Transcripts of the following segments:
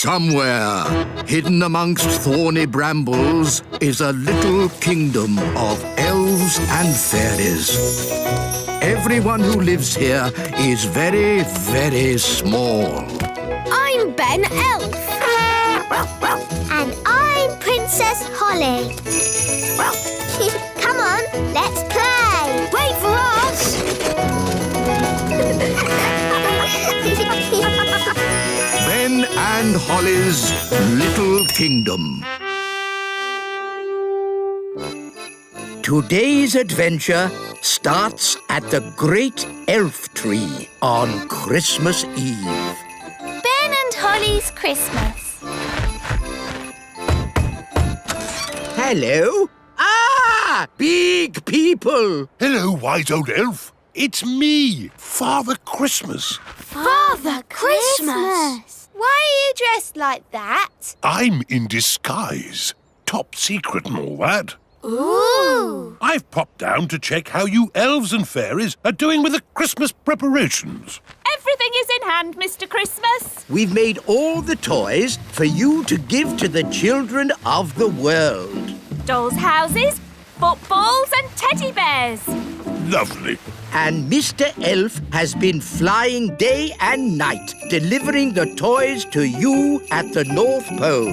Somewhere, hidden amongst thorny brambles, is a little kingdom of elves and fairies. Everyone who lives here is very, very small. I'm Ben Elf. And I'm Princess Holly. Come on, let's play. Wait for us. Ben and Holly's Little Kingdom. Today's adventure starts at the Great Elf Tree on Christmas Eve. Ben and Holly's Christmas. Hello? Ah! Big people! Hello, wise old elf. It's me, Father Christmas. Father Christmas. Why are you dressed like that? I'm in disguise. Top secret and all that. Ooh. I've popped down to check how you elves and fairies are doing with the Christmas preparations. Everything is in hand, Mr. Christmas. We've made all the toys for you to give to the children of the world. Dolls' houses, footballs and teddy bears. Lovely. And Mr. Elf has been flying day and night, delivering the toys to you at the North Pole.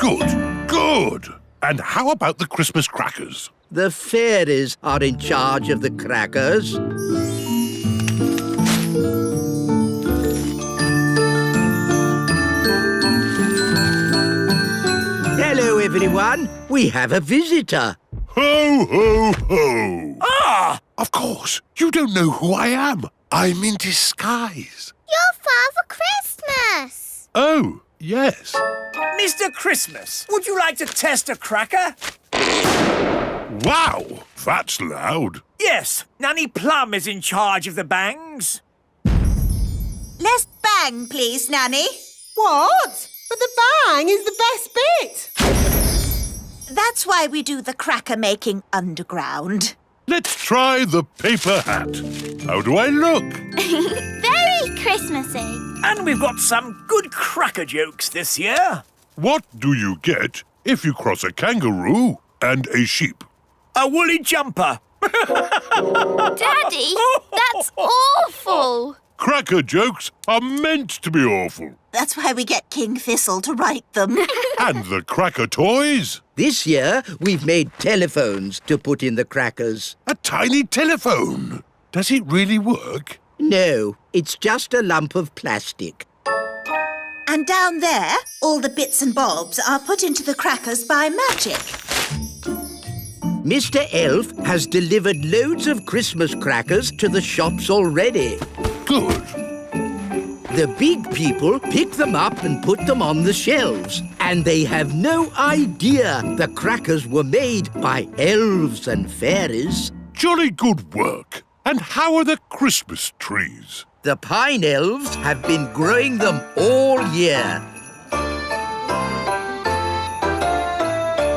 Good, good. And how about the Christmas crackers? The fairies are in charge of the crackers. Hello, everyone. We have a visitor. Ho, ho, ho. Ah! Of course. You don't know who I am. I'm in disguise. You're Father Christmas. Oh, yes. Mr. Christmas, would you like to test a cracker? Wow, that's loud. Yes, Nanny Plum is in charge of the bangs. Less bang, please, Nanny. What? But the bang is the best bit. That's why we do the cracker making underground. Let's try the paper hat. How do I look? Very Christmassy. And we've got some good cracker jokes this year. What do you get if you cross a kangaroo and a sheep? A woolly jumper. Daddy, that's awful. Cracker jokes are meant to be awful. That's why we get King Thistle to write them. And the cracker toys? This year, we've made telephones to put in the crackers. A tiny telephone. Does it really work? No, it's just a lump of plastic. And down there, all the bits and bobs are put into the crackers by magic. Mr. Elf has delivered loads of Christmas crackers to the shops already. Good. The big people pick them up and put them on the shelves. And they have no idea the crackers were made by elves and fairies. Jolly good work. And how are the Christmas trees? The pine elves have been growing them all year.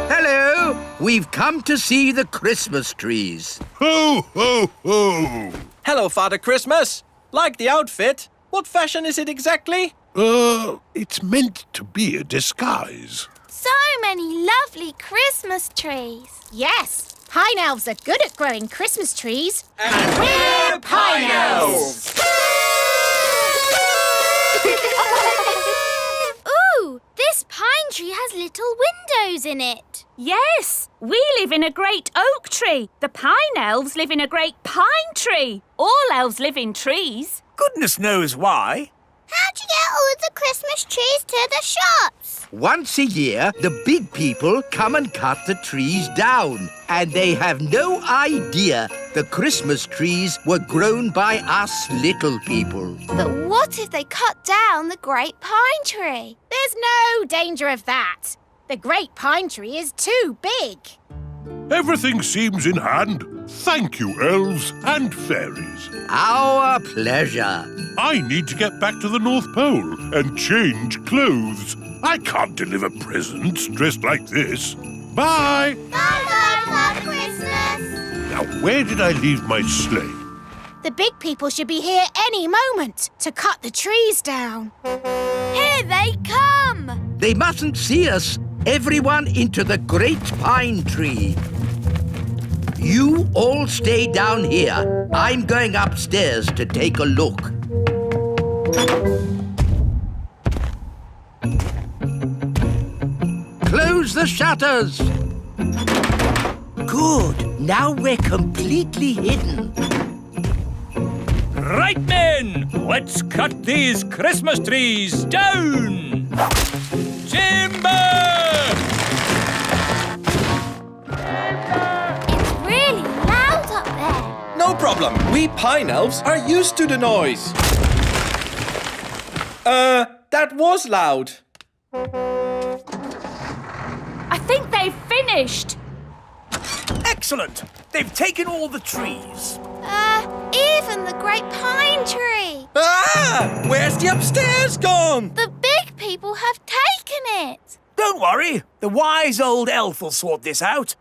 Hello! We've come to see the Christmas trees. Ho, ho, ho! Hello, Father Christmas. Like the outfit. What fashion is it exactly? It's meant to be a disguise. So many lovely Christmas trees. Yes, pine elves are good at growing Christmas trees. And we're Pine Elves! Ooh, this pine tree has little windows in it. Yes, we live in a great oak tree. The pine elves live in a great pine tree. All elves live in trees. Goodness knows why. How'd you get all the Christmas trees to the shops? Once a year, the big people come and cut the trees down. And they have no idea the Christmas trees were grown by us little people. But what if they cut down the great pine tree? There's no danger of that. The great pine tree is too big. Everything seems in hand. Thank you, elves and fairies. Our pleasure. I need to get back to the North Pole and change clothes. I can't deliver presents dressed like this. Bye! Bye-bye, Father Christmas. Now, where did I leave my sleigh? The big people should be here any moment to cut the trees down. Here they come! They mustn't see us. Everyone into the great pine tree. You all stay down here. I'm going upstairs to take a look. Close the shutters. Good. Now we're completely hidden. Right, men! Let's cut these Christmas trees down! Timber! It's really loud up there. No problem. We pine elves are used to the noise. That was loud. I think they've finished. Excellent. They've taken all the trees. Even the great pine tree. Ah! Where's the upstairs gone? The big people have taken it. Don't worry. The wise old elf will sort this out.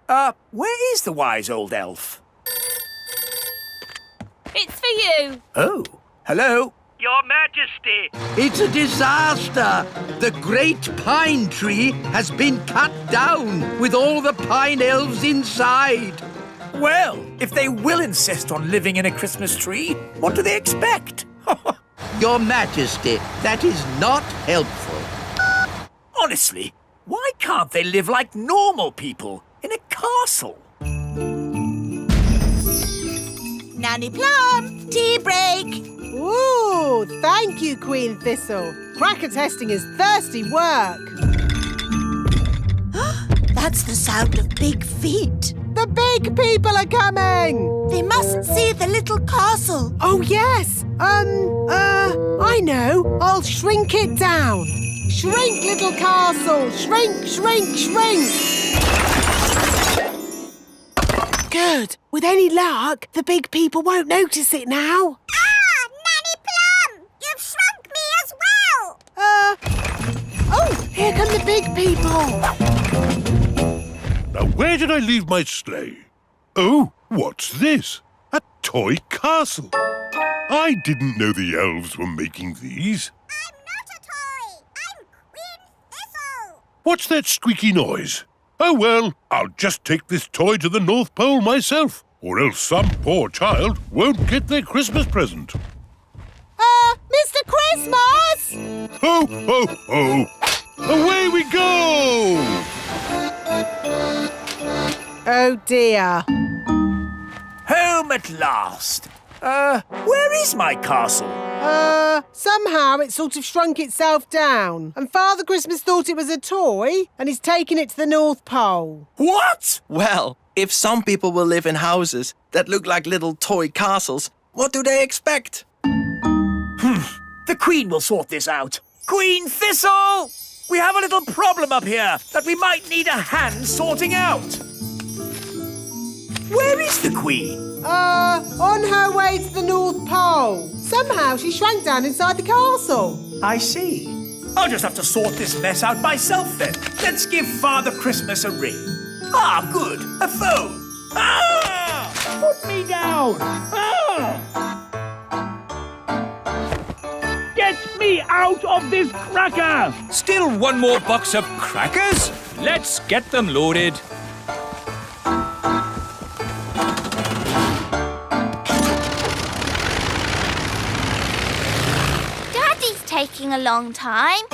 Where is the wise old elf? It's for you. Oh, hello. Your Majesty! It's a disaster. The great pine tree has been cut down with all the pine elves inside. Well, if they will insist on living in a Christmas tree, what do they expect? Your Majesty, that is not helpful. Honestly, why can't they live like normal people in a castle? Nanny Plum, tea break. Ooh, thank you, Queen Thistle. Cracker testing is thirsty work. That's the sound of big feet. The big people are coming. They mustn't see the little castle. Oh, yes. I know. I'll shrink it down. Shrink, little castle. Shrink, shrink, shrink. Good. With any luck, the big people won't notice it now. Nanny Plum! You've shrunk me as well! Oh, here come the big people. Now, where did I leave my sleigh? Oh, what's this? A toy castle. I didn't know the elves were making these. I'm not a toy. I'm Queen Thistle. What's that squeaky noise? Oh, well, I'll just take this toy to the North Pole myself, or else some poor child won't get their Christmas present. Mr. Christmas! Ho, ho, ho! Away we go! Oh, dear. Home at last. Where is my castle? Somehow it sort of shrunk itself down. And Father Christmas thought it was a toy, and he's taken it to the North Pole. What? Well, if some people will live in houses that look like little toy castles, what do they expect? The Queen will sort this out. Queen Thistle! We have a little problem up here that we might need a hand sorting out. Where is the Queen? On her way to the North Pole. Somehow she shrank down inside the castle. I see. I'll just have to sort this mess out myself then. Let's give Father Christmas a ring. Ah, good. A phone. Ah! Put me down! Ah! Get me out of this cracker! Still one more box of crackers? Let's get them loaded. Daddy's taking a long time.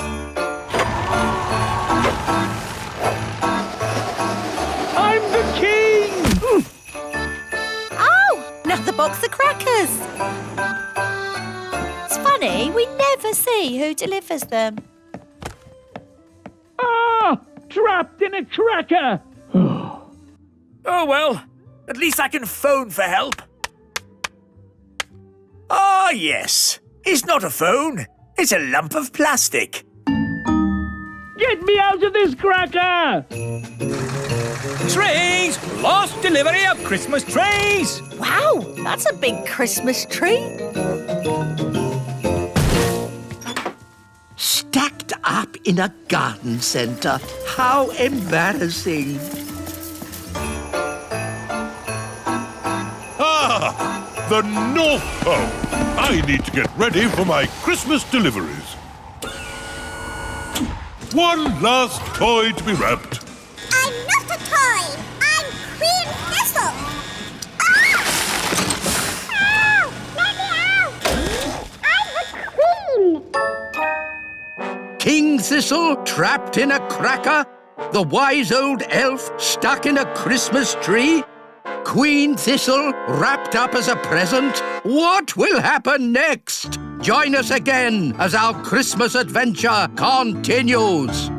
I'm the king! Oh, another box of crackers. It's funny, we never see who delivers them. Ah! Trapped in a cracker! Oh, well, at least I can phone for help. Ah, yes. It's not a phone. It's a lump of plastic. Get me out of this cracker! Trays! Lost delivery of Christmas trays! Wow, that's a big Christmas tree. Stacked up in a garden centre. How embarrassing. Ah! the North Pole. I need to get ready for my Christmas deliveries. One last toy to be wrapped. I'm not a toy. I'm Queen Thistle. Ah! Ow! Let me out! I'm the Queen. King Thistle trapped in a cracker? The wise old elf stuck in a Christmas tree? Queen Thistle wrapped up as a present? What will happen next? Join us again as our Christmas adventure continues.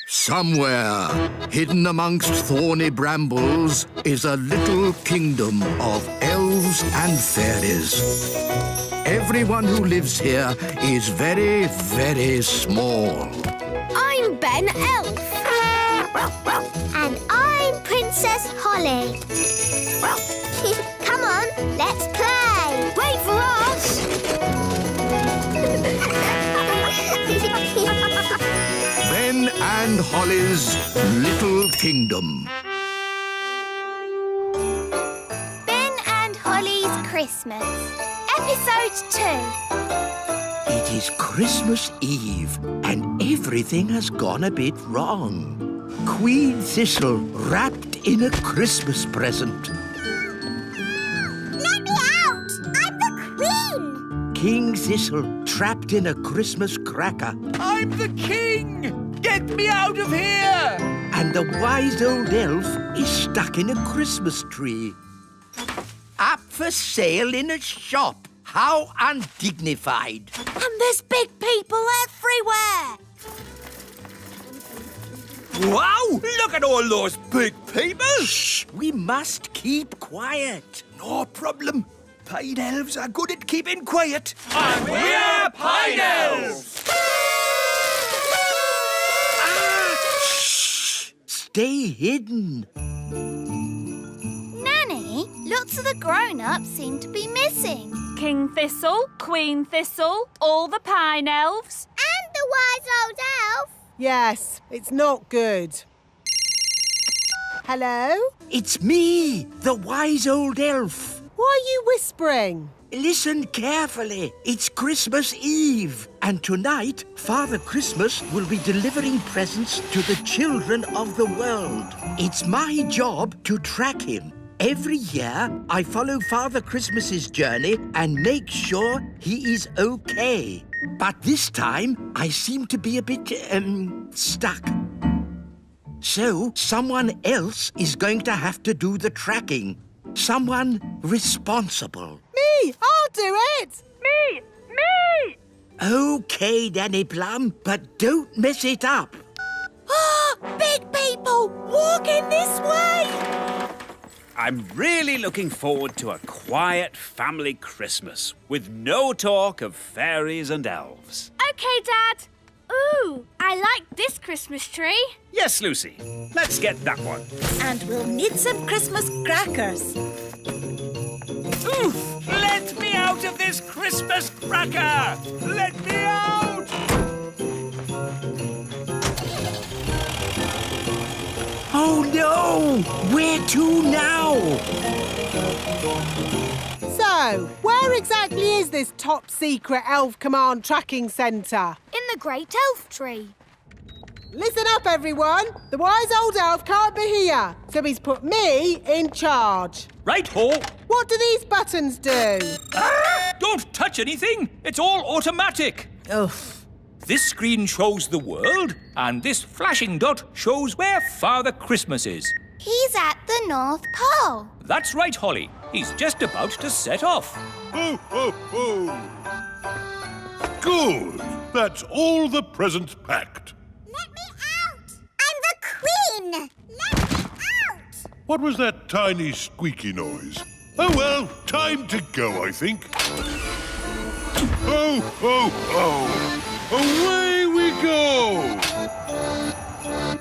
Somewhere, hidden amongst thorny brambles, is a little kingdom of elves and fairies. Everyone who lives here is very, very small. I'm Ben Elf. And I'm Princess Holly. Come on, let's play. Wait for us. Ben and Holly's Little Kingdom. Ben and Holly's Christmas. Episode 2. It is Christmas Eve, and everything has gone a bit wrong. Queen Thistle wrapped in a Christmas present. Let me out! I'm the Queen! King Thistle trapped in a Christmas cracker. I'm the king! Get me out of here! And the wise old elf is stuck in a Christmas tree. Up for sale in a shop. How undignified. And there's big people everywhere. Wow! Look at all those big people! Shh! We must keep quiet. No problem. Pine elves are good at keeping quiet. And we're Pine Elves! Shh! Stay hidden. Nanny, lots of the grown-ups seem to be missing. King Thistle, Queen Thistle, all the Pine Elves. And the wise old elf. Yes, it's not good. Hello? It's me, the wise old elf. Why are you whispering? Listen carefully. It's Christmas Eve. And tonight, Father Christmas will be delivering presents to the children of the world. It's my job to track him. Every year, I follow Father Christmas's journey and make sure he is okay. But this time, I seem to be a bit, stuck. So, someone else is going to have to do the tracking. Someone responsible. Me! I'll do it! Me! Me! Okay, Danny Plum, but don't mess it up. Big people, walking this way. I'm really looking forward to a quiet family Christmas with no talk of fairies and elves. OK, Dad. Ooh, I like this Christmas tree. Yes, Lucy. Let's get that one. And we'll need some Christmas crackers. Oof! Let me out of this Christmas cracker! Let me out! Oh no! Where to now? So, where exactly is this top-secret Elf Command Tracking Centre? In the Great Elf Tree. Listen up, everyone. The wise old elf can't be here, so he's put me in charge. Right-ho! What do these buttons do? Don't touch anything! It's all automatic! Ugh. This screen shows the world, and this flashing dot shows where Father Christmas is. He's at the North Pole. That's right, Holly. He's just about to set off. Ho, ho, ho! Good. That's all the presents packed. Let me out! I'm the Queen! Let me out! What was that tiny squeaky noise? Oh, well, time to go, I think. Ho, ho, ho! Away we go!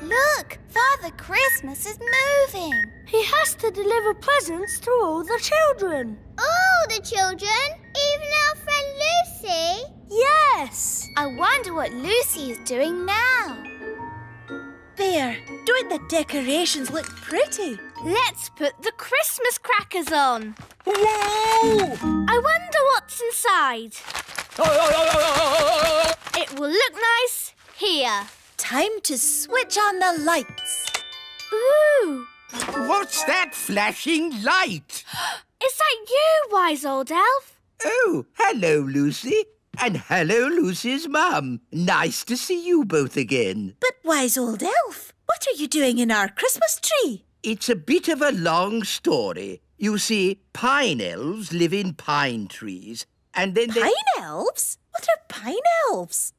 Look, Father Christmas is moving. He has to deliver presents to all the children. All the children? Even our friend Lucy? Yes. I wonder what Lucy is doing now. There, don't the decorations look pretty? Let's put the Christmas crackers on. Whoa! I wonder what's inside. It will look nice here. Time to switch on the lights. Ooh! What's that flashing light? Is that you, wise old elf? Oh, hello, Lucy. And hello, Lucy's mum. Nice to see you both again. But wise old elf, what are you doing in our Christmas tree? It's a bit of a long story. You see, pine elves live in pine trees, and then they... Pine elves? What are pine elves?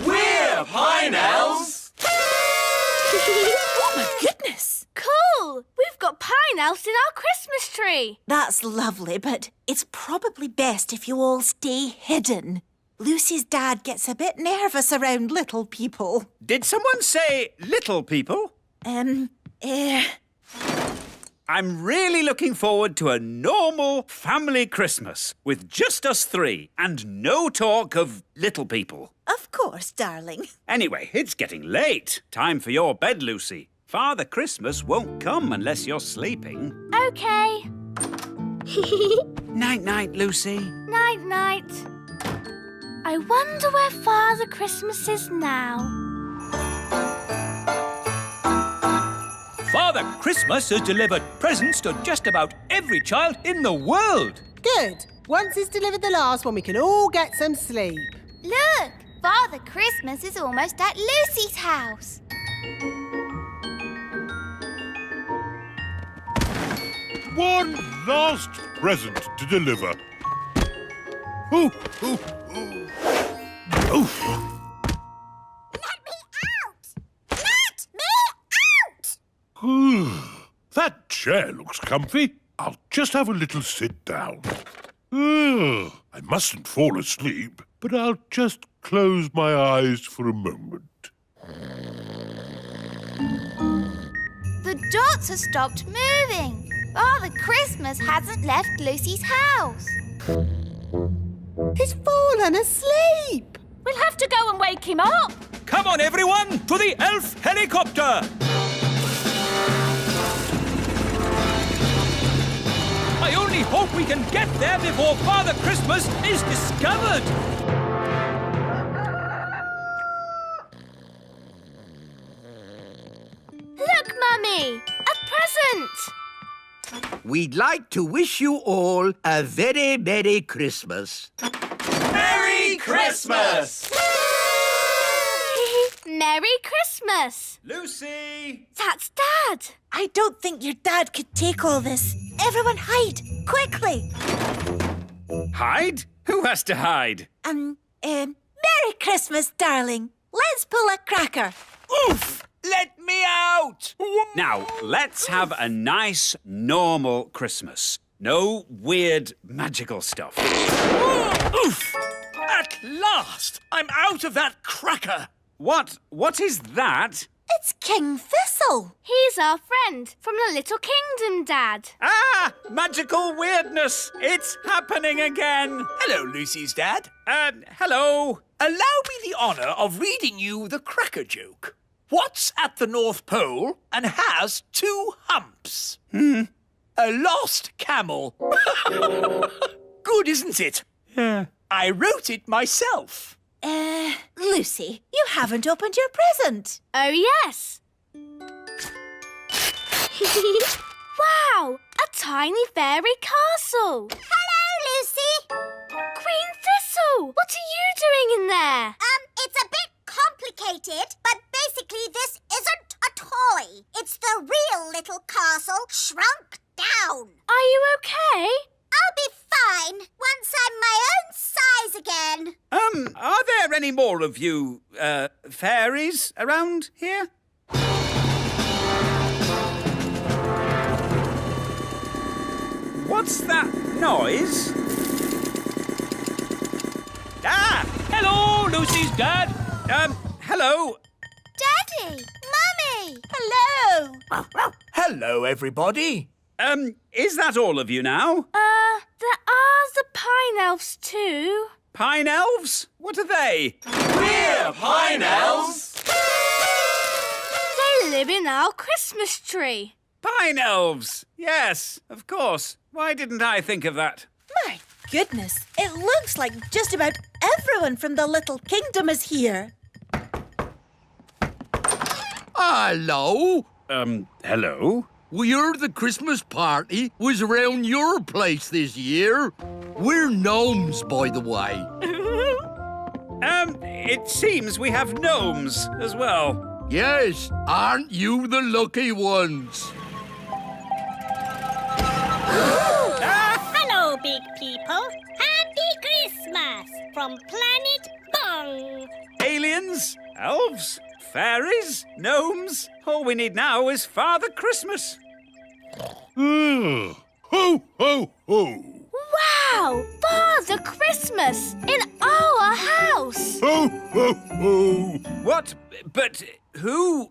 We're Pine Elves! Oh, my goodness! Cool! We've got pine elves in our Christmas tree. That's lovely, but it's probably best if you all stay hidden. Lucy's dad gets a bit nervous around little people. Did someone say little people? I'm really looking forward to a normal family Christmas with just us three and no talk of little people. Of course, darling. Anyway, it's getting late. Time for your bed, Lucy. Father Christmas won't come unless you're sleeping. Okay. Night-night, Lucy. Night-night. I wonder where Father Christmas is now. Father Christmas has delivered presents to just about every child in the world. Good. Once he's delivered the last one, we can all get some sleep. Look! Father Christmas is almost at Lucy's house. One last present to deliver. Ooh, ooh, ooh. Oof. Let me out! Let me out! That chair looks comfy. I'll just have a little sit down. I mustn't fall asleep, but I'll just close my eyes for a moment. The dots have stopped moving. Father Christmas hasn't left Lucy's house. He's fallen asleep. We'll have to go and wake him up. Come on, everyone, to the elf helicopter. I only hope we can get there before Father Christmas is discovered. Look, Mummy! A present! We'd like to wish you all a very Merry Christmas. Merry Christmas! Merry Christmas! Lucy! That's Dad! I don't think your dad could take all this. Everyone hide, quickly. Hide? Who has to hide? Merry Christmas, darling. Let's pull a cracker. Oof! Let me out! Now, let's have a nice, normal Christmas. No weird, magical stuff. Oof! At last! I'm out of that cracker! What is that? It's King Thistle. He's our friend from the Little Kingdom, Dad. Ah! Magical weirdness! It's happening again! Hello, Lucy's dad. Hello. Allow me the honour of reading you the cracker joke. What's at the North Pole and has 2 humps? A lost camel. Good, isn't it? Yeah. I wrote it myself. Lucy, you haven't opened your present. Oh, yes. Wow! A tiny fairy castle. Hello, Lucy. Queen Thistle, what are you doing in there? It's a bit complicated, but basically this isn't a toy. It's the real little castle shrunk down. Are you okay? I'll be fine once I'm my own size again. Are there any more of you, fairies around here? What's that noise? Ah! Hello, Lucy's dad. Hello. Daddy! Mummy! Hello. Hello, everybody. Is that all of you now? There are the Pine Elves too. Pine elves? What are they? We're Pine Elves. They live in our Christmas tree. Pine elves! Yes, of course. Why didn't I think of that? My goodness, it looks like just about everyone from the Little Kingdom is here. Hello. Hello? We heard the Christmas party was around your place this year. We're gnomes, by the way. It seems we have gnomes as well. Yes, aren't you the lucky ones? Hello, big people. Happy Christmas from Planet Bung. Aliens, elves, fairies, gnomes. All we need now is Father Christmas. Ho, ho, ho! Wow! Father Christmas in our house! Ho, ho, ho! What? But who?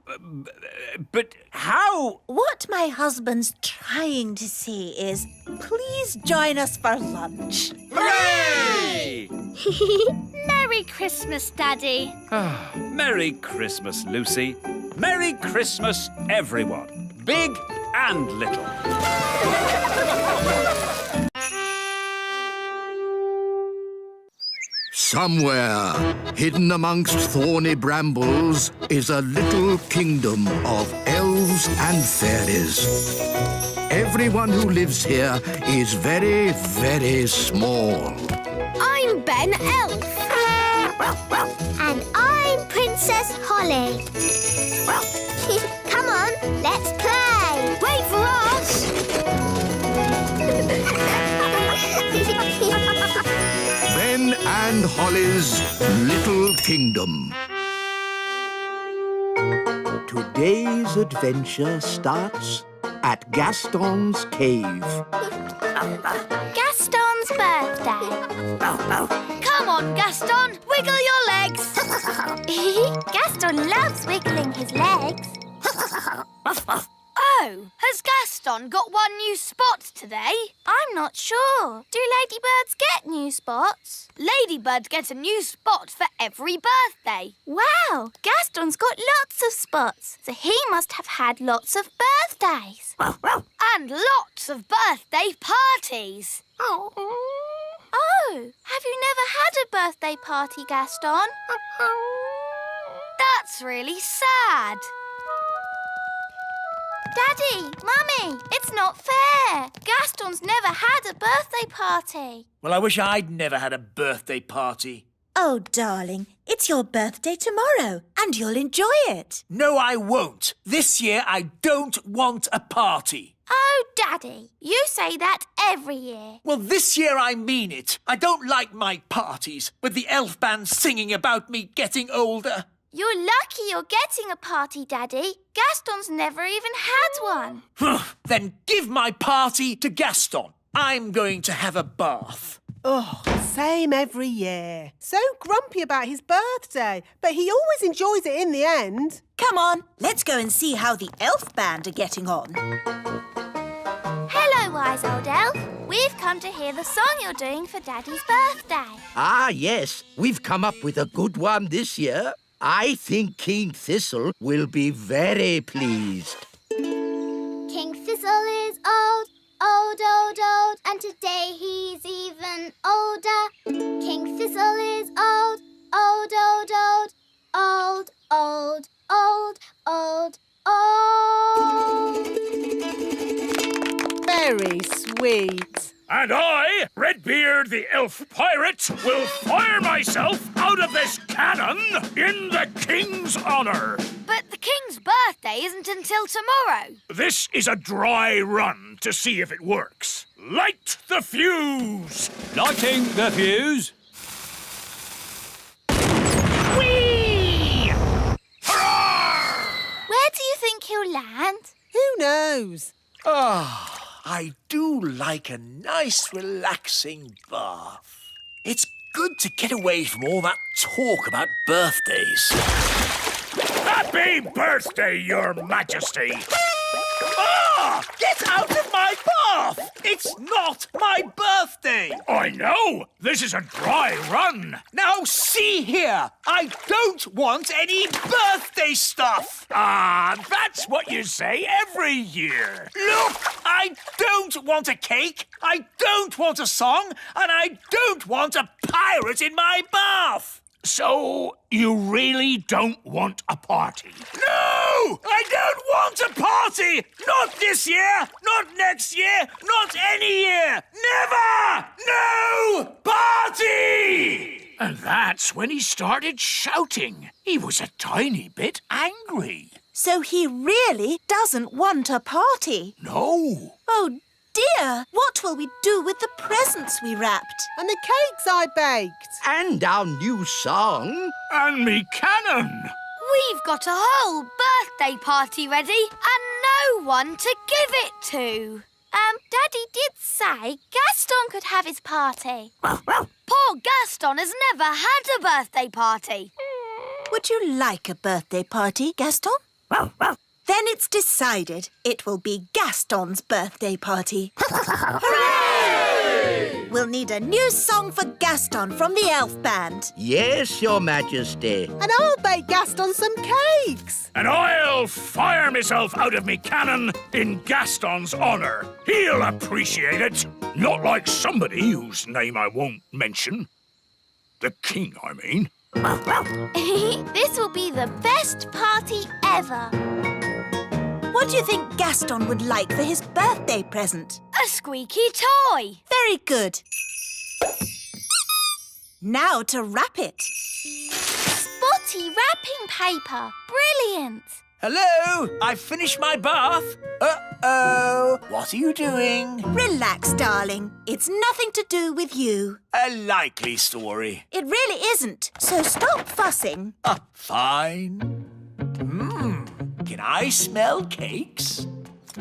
But how? What my husband's trying to say is, please join us for lunch. Hooray! Merry Christmas, Daddy. Merry Christmas, Lucy. Merry Christmas, everyone. Big and little. Somewhere, hidden amongst thorny brambles, is a little kingdom of elves and fairies. Everyone who lives here is very, very small. I'm Ben Elf. And I'm Princess Holly. Come on, let's play. Wait for us! Ben and Holly's Little Kingdom. Today's adventure starts at Gaston's cave. Gaston's birthday. Come on, Gaston, wiggle your legs. Gaston loves wiggling his legs. Oh, has Gaston got one new spot today? I'm not sure. Do ladybirds get new spots? Ladybirds get a new spot for every birthday. Wow, Gaston's got lots of spots, so he must have had lots of birthdays. And lots of birthday parties. Oh, have you never had a birthday party, Gaston? That's really sad. Daddy, Mummy, it's not fair. Gaston's never had a birthday party. Well, I wish I'd never had a birthday party. Oh, darling, it's your birthday tomorrow, and you'll enjoy it. No, I won't. This year, I don't want a party. Oh, Daddy, you say that every year. Well, this year I mean it. I don't like my parties, with the elf band singing about me getting older. You're lucky you're getting a party, Daddy. Gaston's never even had one. Then give my party to Gaston. I'm going to have a bath. Oh, same every year. So grumpy about his birthday, but he always enjoys it in the end. Come on, let's go and see how the elf band are getting on. Hello, wise old elf. We've come to hear the song you're doing for Daddy's birthday. Ah, yes. We've come up with a good one this year. I think King Thistle will be very pleased. King Thistle is old, old, old, old, and today he's even older. King Thistle is old, old, old, old, old, old, old, old, old. Very sweet. And I, Redbeard the Elf Pirate, will fire myself out of this cannon in the King's honour. But the King's birthday isn't until tomorrow. This is a dry run to see if it works. Light the fuse! Lighting the fuse. Whee! Hurrah! Where do you think he'll land? Who knows? I do like a nice, relaxing bath. It's good to get away from all that talk about birthdays. Happy birthday, Your Majesty! Ah! Get out of my bath! It's not my birthday! I know! This is a dry run! Now see here! I don't want any birthday stuff! Ah, that's what you say every year. Look! I don't want a cake, I don't want a song, and I don't want a pirate in my bath! So, you really don't want a party? No! I don't want a party! Not this year! Not next year! Not any year! Never! No party! And that's when he started shouting. He was a tiny bit angry. So he really doesn't want a party? No. Oh, dear! What will we do with the presents we wrapped? And the cakes I baked. And our new song. And me cannon. We've got a whole birthday party ready and no one to give it to. Daddy did say Gaston could have his party. Poor Gaston has never had a birthday party. Would you like a birthday party, Gaston? Then it's decided. It will be Gaston's birthday party. Hooray! We'll need a new song for Gaston from the elf band. Yes, Your Majesty. And I'll bake Gaston some cakes. And I'll fire myself out of me cannon in Gaston's honour. He'll appreciate it. Not like somebody whose name I won't mention. The king, I mean. This will be the best party ever. What do you think Gaston would like for his birthday present? A squeaky toy. Very good. Now to wrap it. Spotty wrapping paper. Brilliant. Hello? I've finished my bath. Uh-oh. What are you doing? Relax, darling. It's nothing to do with you. A likely story. It really isn't. So stop fussing. Fine. Can I smell cakes?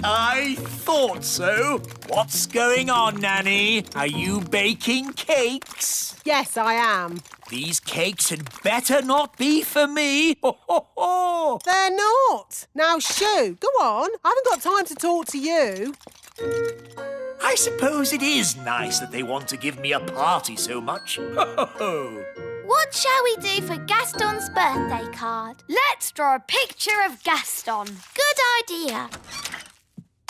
I thought so. What's going on, Nanny? Are you baking cakes? Yes, I am. These cakes had better not be for me. Ho, ho, ho. They're not. Now, shoo, go on. I haven't got time to talk to you. I suppose it is nice that they want to give me a party so much. Ho, ho, ho. What shall we do for Gaston's birthday card? Let's draw a picture of Gaston. Good idea.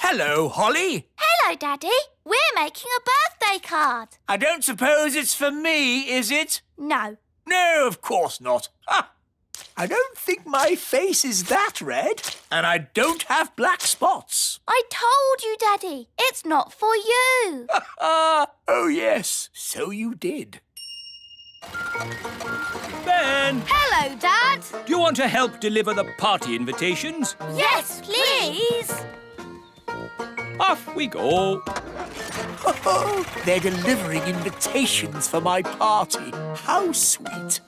Hello, Holly. Hello, Daddy. We're making a birthday card. I don't suppose it's for me, is it? No. No, of course not. Ha! I don't think my face is that red, and I don't have black spots. I told you, Daddy. It's not for you. Oh, yes, so you did. Ben, Hello, Dad. do you want to help deliver the party invitations? Yes, please. Off we go. They're delivering invitations for my party. How sweet.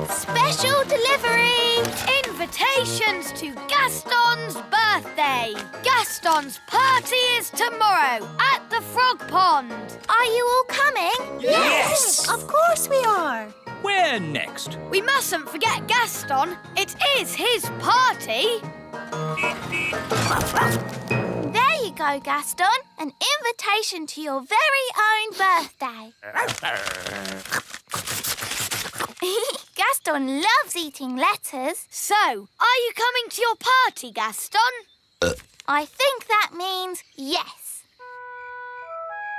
Special delivery. Invitations to Gaston's birthday. Gaston's party is tomorrow at the Frog Pond. Are you all coming? Yes! Of course we are. Where next? We mustn't forget Gaston. It is his party. There you go, Gaston. An invitation to your very own birthday. Gaston loves eating letters. So, are you coming to your party, Gaston? I think that means yes.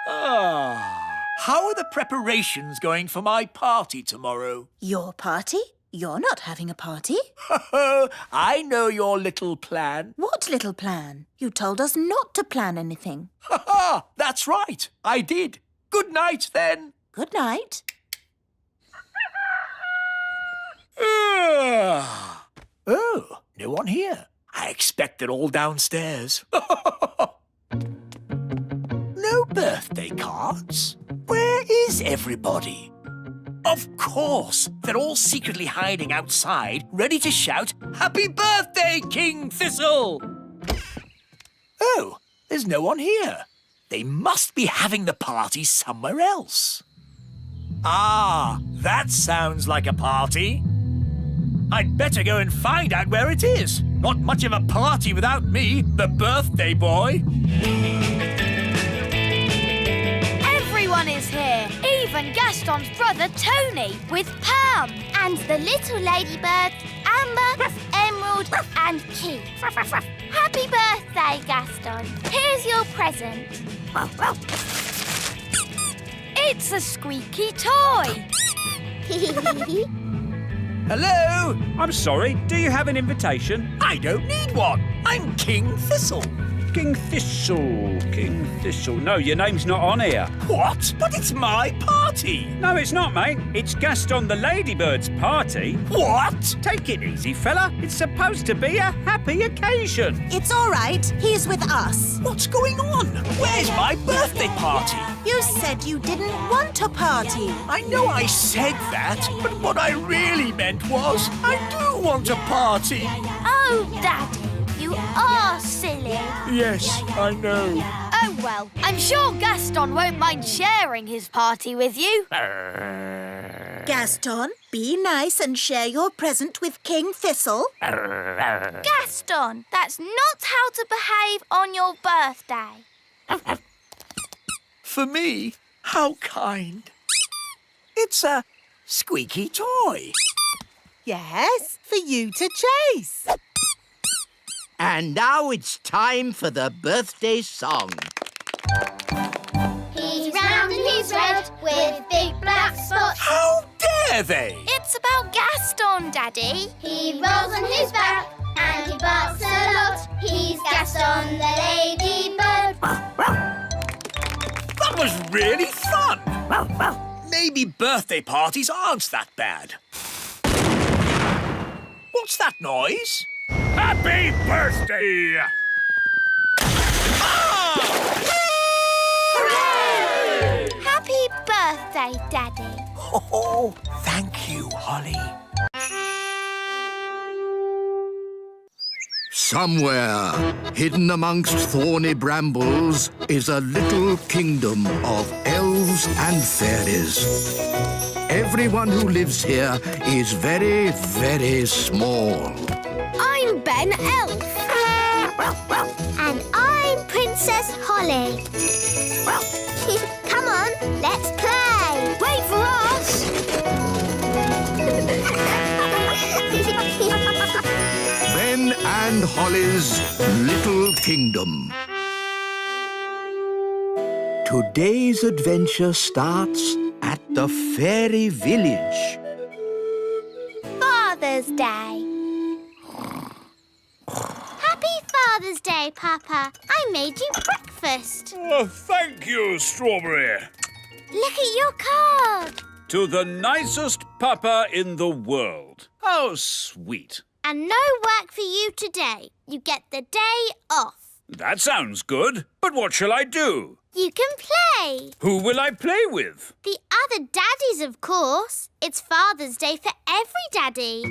How are the preparations going for my party tomorrow? Your party? You're not having a party. I know your little plan. What little plan? You told us not to plan anything. That's right. I did. Good night, then. Good night. Oh, no one here. I expect they're all downstairs. No birthday cards? Where is everybody? Of course, they're all secretly hiding outside, ready to shout, "Happy birthday, King Thistle!" Oh, there's no one here. They must be having the party somewhere else. Ah, that sounds like a party. I'd better go and find out where it is. Not much of a party without me, the birthday boy. Everyone is here, even Gaston's brother Tony, with Pam. And the little ladybirds, Amber, Emerald and Keith. Happy birthday, Gaston. Here's your present. It's a squeaky toy. Hello? I'm sorry, do you have an invitation? I don't need one. I'm King Thistle. King Thistle, King Thistle. No, your name's not on here. What? But it's my party. No, it's not, mate. It's Gaston the Ladybird's party. What? Take it easy, fella. It's supposed to be a happy occasion. It's all right. He's with us. What's going on? Where's my birthday party? You said you didn't want a party. I know I said that, but what I really meant was I do want a party. Oh, Daddy, you are silly. Yes, I know. Oh, well, I'm sure Gaston won't mind sharing his party with you. Gaston, be nice and share your present with King Thistle. Gaston, that's not how to behave on your birthday. For me? How kind. It's a squeaky toy. Yes, for you to chase. And now it's time for the birthday song. He's round and he's red with big black spots. How dare they? It's about Gaston, Daddy. He rolls on his back and he barks a lot. He's Gaston the ladybird. That was really fun. Maybe birthday parties aren't that bad. What's that noise? Happy birthday! Happy birthday, Daddy. Oh, thank you, Holly. Somewhere, hidden amongst thorny brambles, is a little kingdom of elves and fairies. Everyone who lives here is very, very small. I'm Ben Elf. And I'm Princess Holly. Come on, let's play. Wait for us. Ben and Holly's Little Kingdom. Today's adventure starts at the fairy village. Father's Day. Happy Father's Day, Papa. I made you breakfast. Oh, thank you, Strawberry. Look at your card. To the nicest papa in the world. How sweet. And no work for you today. You get the day off. That sounds good. But what shall I do? You can play. Who will I play with? The other daddies, of course. It's Father's Day for every daddy.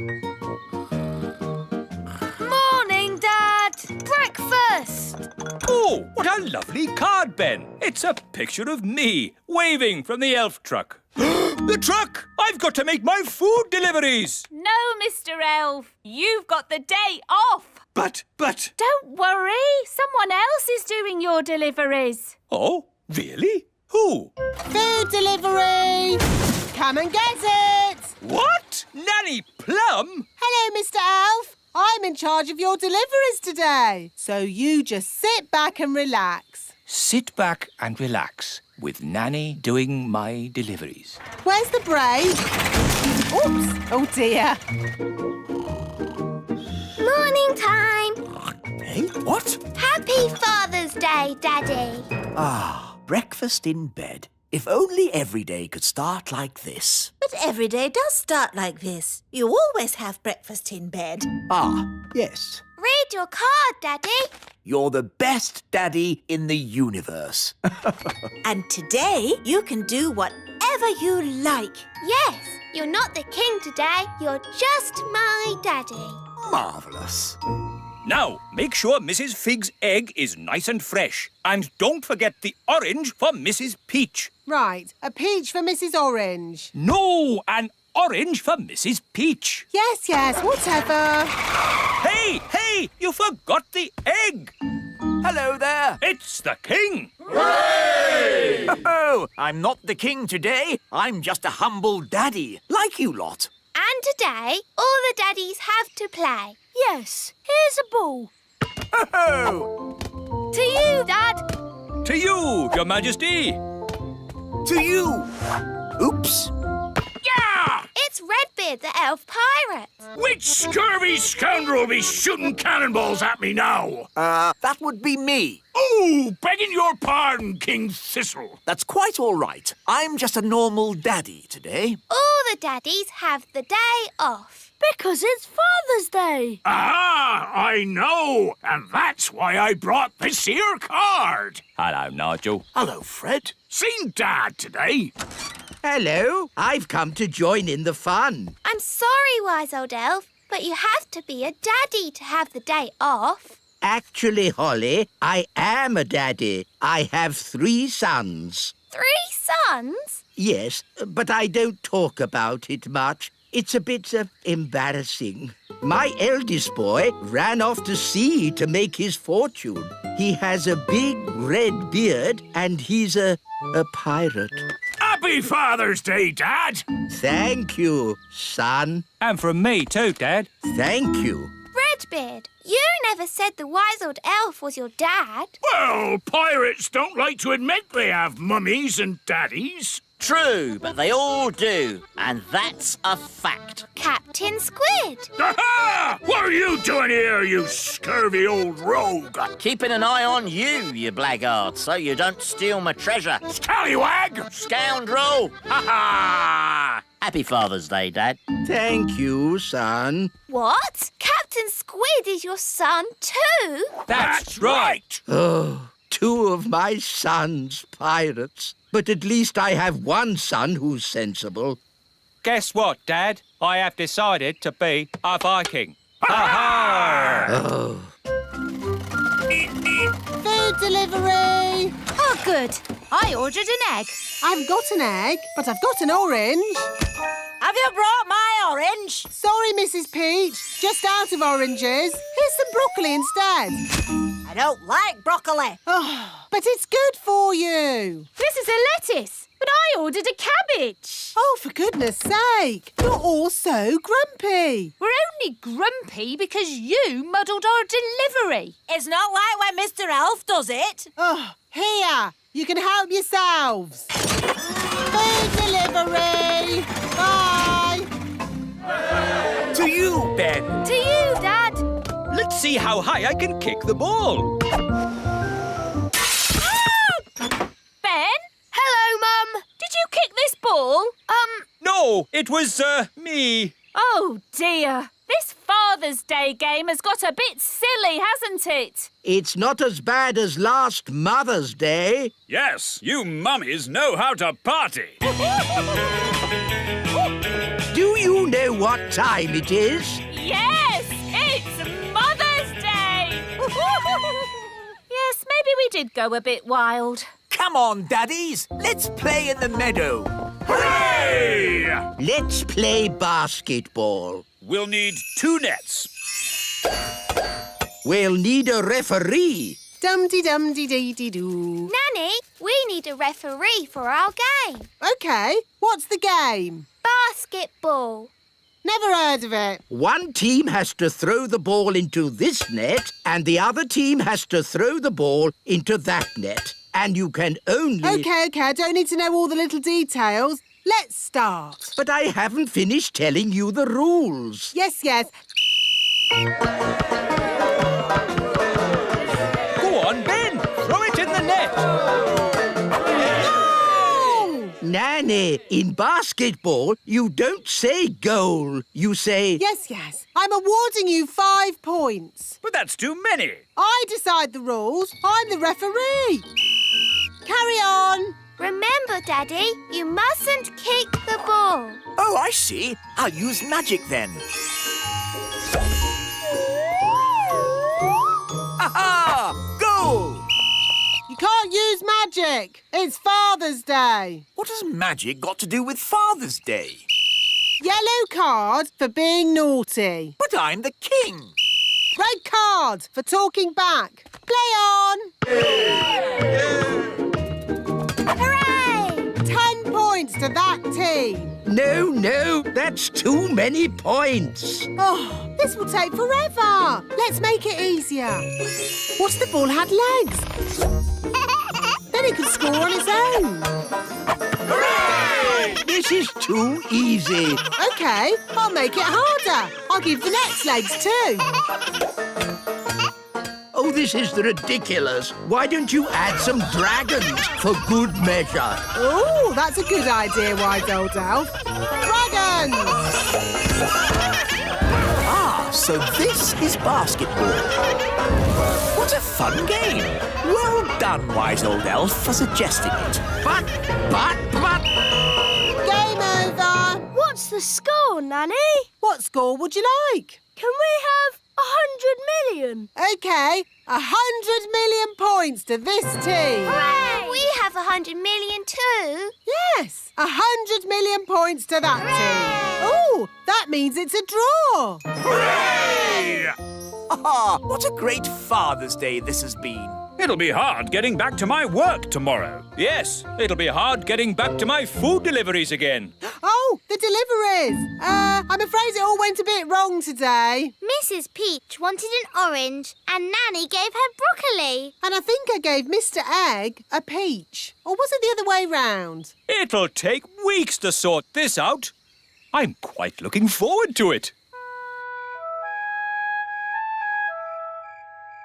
Morning, Dad. Breakfast. Oh, what a lovely card, Ben. It's a picture of me waving from the elf truck. The truck! I've got to make my food deliveries. No, Mr. Elf. You've got the day off. But... Don't worry. Someone else is doing your deliveries. Oh, really? Who? Food delivery. Come and get it. What? Nanny Plum? Hello, Mr. Elf. I'm in charge of your deliveries today. So you just sit back and relax. Sit back and relax with Nanny doing my deliveries. Where's the break? Oops. Oh, dear. Morning time. Hey, what? Happy Father's Day, Daddy. Ah, breakfast in bed. If only every day could start like this. But every day does start like this. You always have breakfast in bed. Ah, yes. Read your card, Daddy. You're the best daddy in the universe. And today you can do whatever you like. Yes, you're not the king today. You're just my daddy. Marvellous. Now, make sure Mrs. Fig's egg is nice and fresh. And don't forget the orange for Mrs. Peach. Right, a peach for Mrs. Orange. No, an orange for Mrs. Peach. Yes, whatever. Hey, Hey, you forgot the egg. Hello there. It's the king. Oh, I'm not the king today. I'm just a humble daddy, like you lot. And today, all the daddies have to play. Yes, here's a ball. Oh, To you, Dad. To you, Your Majesty. to you. Oops. Yeah! It's Redbeard, the elf pirate. Which scurvy scoundrel be shooting cannonballs at me now? That would be me. Oh, begging your pardon, King Thistle. That's quite all right. I'm just a normal daddy today. All the daddies have the day off. Because it's Father's Day. Ah, I know. And that's why I brought this here card. Hello, Nigel. Hello, Fred. Seen Dad today. Hello, I've come to join in the fun. I'm sorry, wise old elf, but you have to be a daddy to have the day off. Actually, Holly, I am a daddy. I have 3 sons. 3 sons? Yes, but I don't talk about it much. It's a bit embarrassing. My eldest boy ran off to sea to make his fortune. He has a big red beard and he's a pirate. Happy Father's Day, Dad. Thank you, son. And from me too, Dad. Thank you. Redbeard, you never said the wise old elf was your dad. Well, pirates don't like to admit they have mummies and daddies. True, but they all do, and that's a fact. Captain Squid. Aha! What are you doing here, you scurvy old rogue? Keeping an eye on you, you blackguard, so you don't steal my treasure. Scallywag! Scoundrel! Ha ha! Happy Father's Day, Dad. Thank you, son. What? Captain Squid is your son too? That's right. Oh, 2 of my sons pirates. But at least I have one son who's sensible. Guess what, Dad? I have decided to be a Viking. Ha-ha! Oh. Food delivery. Oh, good. I ordered an egg. I haven't got an egg, but I've got an orange. Have you brought my orange? Sorry, Mrs. Peach. Just out of oranges. Here's some broccoli instead. I don't like broccoli. Oh, but it's good for you. This is a lettuce, but I ordered a cabbage. Oh, for goodness sake. You're all so grumpy. We're only grumpy because you muddled our delivery. It's not like when Mr. Elf does it. Oh, here. You can help yourselves. Food delivery. Bye. To you, Ben. To you, Dad. Let's see how high I can kick the ball. Ben? Hello, Mum. Did you kick this ball? No, it was, me. Oh, dear. This Father's Day game has got a bit silly, hasn't it? It's not as bad as last Mother's Day. Yes, you mummies know how to party. Do you know what time it is? Yes, it's Mother's Day. Yes, maybe we did go a bit wild. Come on, daddies. Let's play in the meadow. Hooray! Let's play basketball. We'll need 2 nets. We'll need a referee. Dum-de-dum-de-dee-dee-doo. Nanny, we need a referee for our game. OK, what's the game? Basketball. Never heard of it. One team has to throw the ball into this net and the other team has to throw the ball into that net. And you can only... OK, I don't need to know all the little details. Let's start. But I haven't finished telling you the rules. Yes. Go on, Ben. Throw it in the net. No! Nanny, in basketball, you don't say goal. You say... Yes. I'm awarding you 5 points. But that's too many. I decide the rules. I'm the referee. Carry on. Remember, Daddy, you mustn't kick the ball. Oh, I see. I'll use magic then. Aha! Goal! You can't use magic. It's Father's Day. What has magic got to do with Father's Day? Yellow card for being naughty. But I'm the king. Red card for talking back. Play on. Hooray! 10 points to that team. No, that's too many points. Oh, this will take forever. Let's make it easier. What if the ball had legs? Then it could score on its own. Hooray! This is too easy. OK, I'll make it harder. I'll give the next legs too. Oh, this is ridiculous. Why don't you add some dragons for good measure? Oh, that's a good idea, Wise Old Elf. Dragons! Ah, so this is basketball. What a fun game. Well done, Wise Old Elf, for suggesting it. But... Game over. What's the score, Nanny? What score would you like? Can we have 100 million? OK, 100 million points to this team. Hooray! We have 100 million too. Yes, 100 million points to that team. Oh, that means it's a draw. Hooray! Ah, what a great Father's Day this has been. It'll be hard getting back to my work tomorrow. Yes, it'll be hard getting back to my food deliveries again. Oh, the deliveries. I'm afraid it all went a bit wrong today. Mrs. Peach wanted an orange and Nanny gave her broccoli. And I think I gave Mr. Egg a peach. Or was it the other way round? It'll take weeks to sort this out. I'm quite looking forward to it.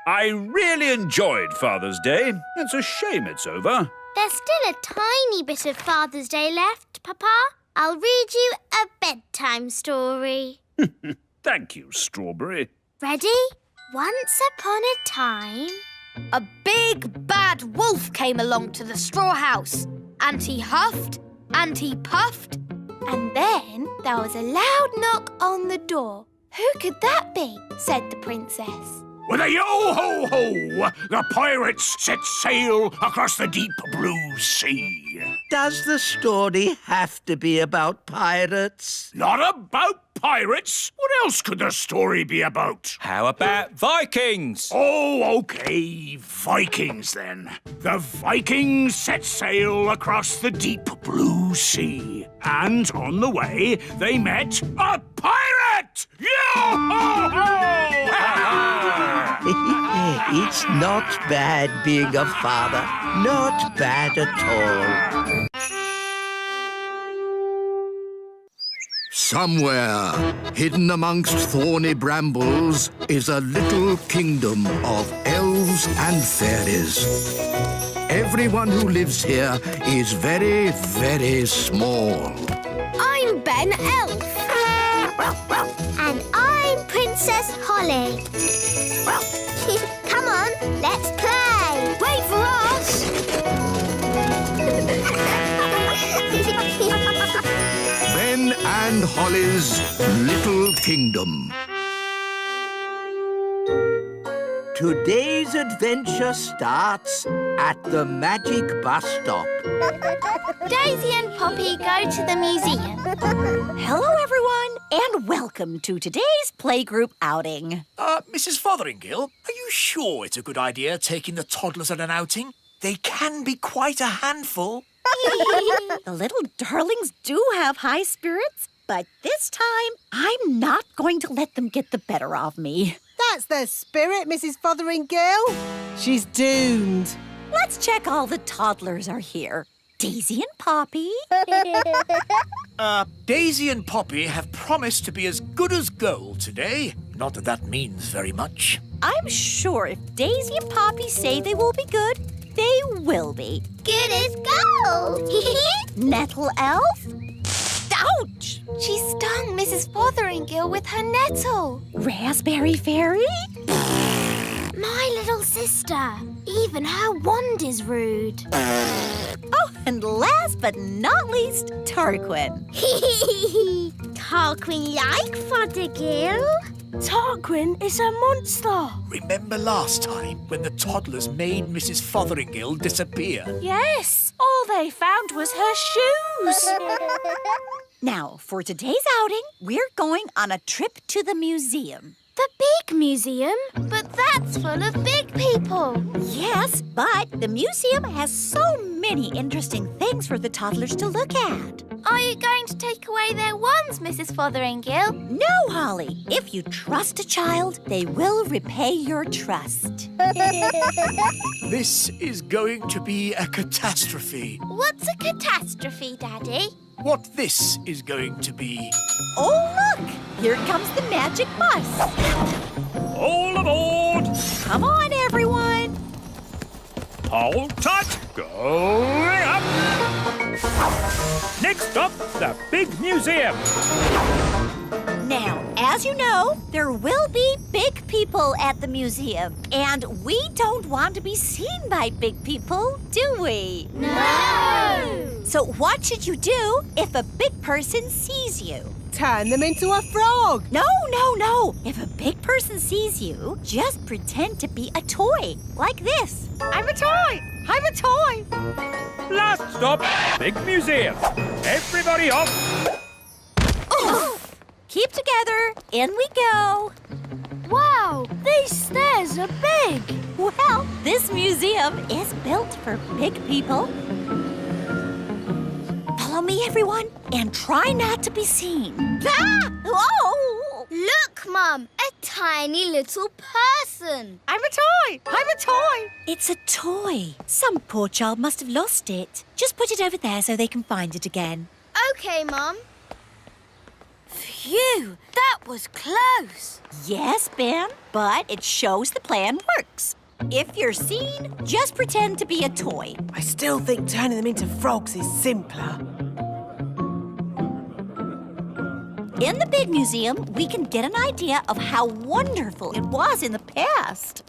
I really enjoyed Father's Day. It's a shame it's over. There's still a tiny bit of Father's Day left, Papa. I'll read you a bedtime story. Thank you, Strawberry. Ready? Once upon a time... A big bad wolf came along to the straw house, and he huffed and he puffed, and then there was a loud knock on the door. Who could that be? Said the princess. With a yo-ho-ho, the pirates set sail across the deep blue sea. Does the story have to be about pirates? Not about pirates. What else could the story be about? How about Vikings? Oh, OK, Vikings then. The Vikings set sail across the deep blue sea. And on the way, they met a pirate! Yo-ho-ho! It's not bad being a father. Not bad at all. Somewhere, hidden amongst thorny brambles, is a little kingdom of elves and fairies. Everyone who lives here is very, very small. I'm Ben Elf. And I'm Princess Holly. Come on, let's play. Wait for us. Ben and Holly's Little Kingdom. Today's adventure starts at the magic bus stop. Daisy and Poppy go to the museum. Hello, everyone, and welcome to today's playgroup outing. Mrs. Fotheringill, are you sure it's a good idea taking the toddlers on an outing? They can be quite a handful. The little darlings do have high spirits, but this time I'm not going to let them get the better of me. That's the spirit, Mrs. Fotheringill. She's doomed. Let's check all the toddlers are here. Daisy and Poppy. Daisy and Poppy have promised to be as good as gold today. Not that that means very much. I'm sure if Daisy and Poppy say they will be good, they will be. Good as gold. Nettle Elf? Ouch! She stung Mrs. Fotheringill with her nettle. Raspberry Fairy? My little sister. Even her wand is rude. Oh, and last but not least, Tarquin. Tarquin like Fothergill. Tarquin is a monster. Remember last time when the toddlers made Mrs. Fotheringill disappear? Yes, all they found was her shoes. Now, for today's outing, we're going on a trip to the museum. The big museum? But that's full of big people. Yes, but the museum has so many interesting things for the toddlers to look at. Are you going to take away their wands, Mrs. Fotheringill? No, Holly. If you trust a child, they will repay your trust. This is going to be a catastrophe. What's a catastrophe, Daddy? What this is going to be. Oh, look! Here comes the magic bus. All aboard! Come on, everyone. Hold tight! Going up! Next up, the big museum. Now, as you know, there will be big people at the museum. And we don't want to be seen by big people, do we? No! So what should you do if a big person sees you? Turn them into a frog. No. If a big person sees you, just pretend to be a toy, like this. I'm a toy. I'm a toy. Last stop, big museum. Everybody off. Keep together. In we go. Wow, these stairs are big. Well, this museum is built for big people. Follow me, everyone, and try not to be seen. Ah! Oh! Look, Mum, a tiny little person. I'm a toy. I'm a toy. It's a toy. Some poor child must have lost it. Just put it over there so they can find it again. OK, Mum. Phew, that was close. Yes, Ben, but it shows the plan works. If you're seen, just pretend to be a toy. I still think turning them into frogs is simpler. In the big museum, we can get an idea of how wonderful it was in the past.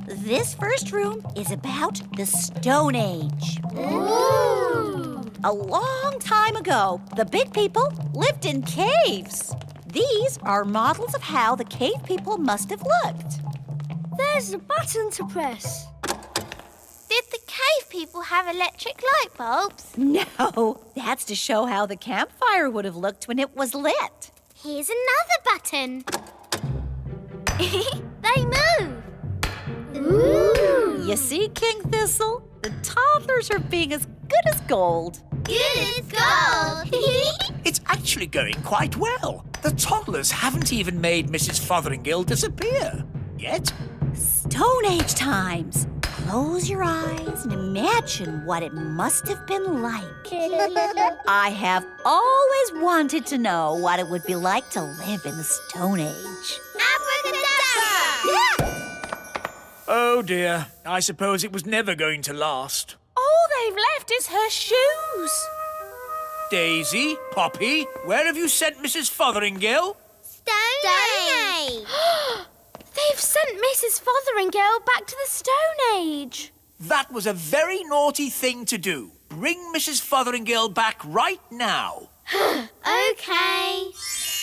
This first room is about the Stone Age. Ooh! A long time ago, the big people lived in caves. These are models of how the cave people must have looked. There's a button to press. Did the cave people have electric light bulbs? No, that's to show how the campfire would have looked when it was lit. Here's another button. They move. Ooh! You see, King Thistle? The toddlers are being as good as gold. Good as gold. It's actually going quite well. The toddlers haven't even made Mrs. Fotheringill disappear yet. Stone Age times. Close your eyes and imagine what it must have been like. I have always wanted to know what it would be like to live in the Stone Age. Abracadabra! Oh dear, I suppose it was never going to last. All they've left is her shoes. Daisy, Poppy, where have you sent Mrs. Fotheringill? Stone Age. They've sent Mrs. Fotheringill back to the Stone Age. That was a very naughty thing to do. Bring Mrs. Fotheringill back right now. OK.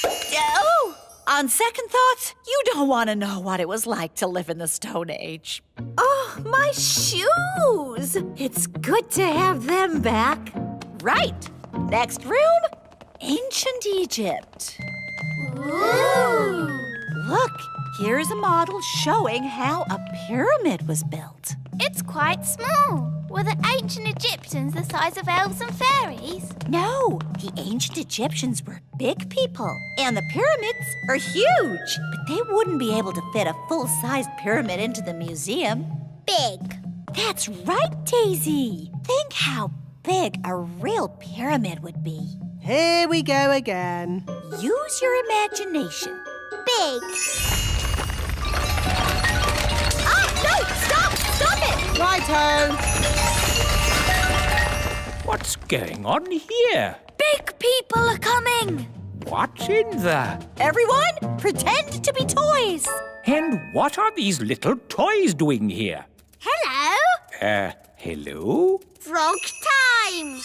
Oh! On second thoughts, you don't want to know what it was like to live in the Stone Age. Oh, my shoes! It's good to have them back. Right. Next room, Ancient Egypt. Ooh! Look, here's a model showing how a pyramid was built. It's quite small. Were the ancient Egyptians the size of elves and fairies? No, the ancient Egyptians were big people, and the pyramids are huge. But they wouldn't be able to fit a full-sized pyramid into the museum. Big. That's right, Daisy. Think how big a real pyramid would be. Here we go again. Use your imagination. Big. No! Stop! Stop it! Righto. What's going on here? Big people are coming. What's in the... Everyone, pretend to be toys. And what are these little toys doing here? Hello. Hello? Frog time.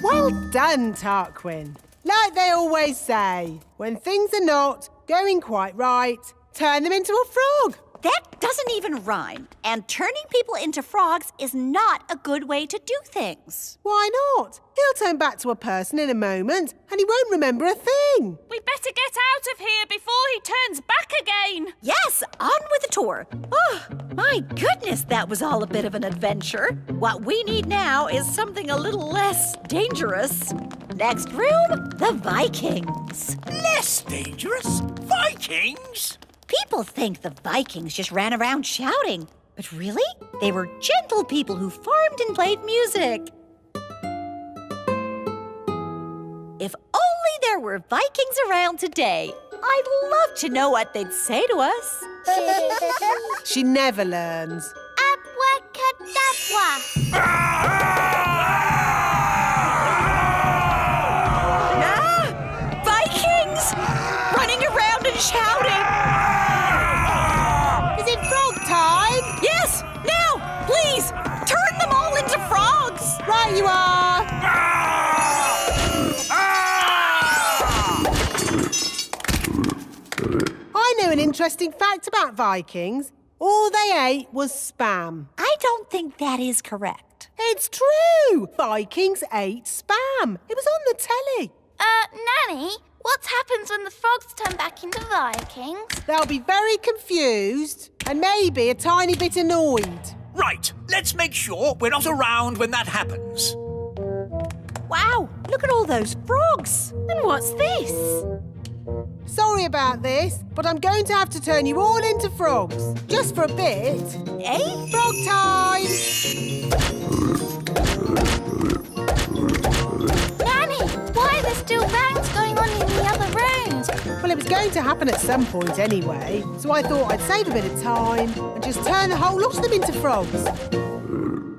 Well done, Tarquin. Like they always say, when things are not going quite right, turn them into a frog. That doesn't even even rhyme. And turning people into frogs is not a good way to do things. Why not? He'll turn back to a person in a moment and he won't remember a thing. We'd better get out of here before he turns back again. Yes, on with the tour. Oh, my goodness, that was all a bit of an adventure. What we need now is something a little less dangerous. Next room, the Vikings. Less dangerous? Vikings? People think the Vikings just ran around shouting. But really, they were gentle people who farmed and played music. If only there were Vikings around today. I'd love to know what they'd say to us. She never learns. Abracadabra! Vikings! Running around and shouting. Is it frog time? Yes, now, please, turn them all into frogs. Right you are. I know an interesting fact about Vikings. All they ate was spam. I don't think that is correct. It's true. Vikings ate spam. It was on the telly. Nanny, what happens when the frogs turn back into Vikings? They'll be very confused and maybe a tiny bit annoyed. Right, let's make sure we're not around when that happens. Wow, look at all those frogs. And what's this? Sorry about this, but I'm going to have to turn you all into frogs. Just for a bit. Eh? Frog time! Nanny, why are there still bangs going on in the other rooms? Well, it was going to happen at some point anyway, so I thought I'd save a bit of time and just turn the whole lot of them into frogs.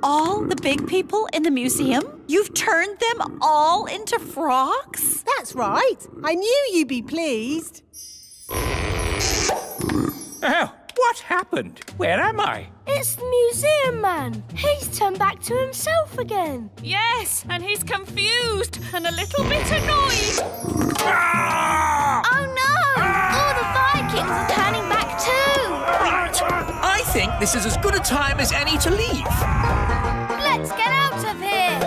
All the big people in the museum? You've turned them all into frogs? That's right. I knew you'd be pleased. Oh, what happened? Where am I? It's the museum man. He's turned back to himself again. Yes, and he's confused and a little bit annoyed. Oh no! All the Vikings are turning back too. Right, I think this is as good a time as any to leave. Let's get out of here.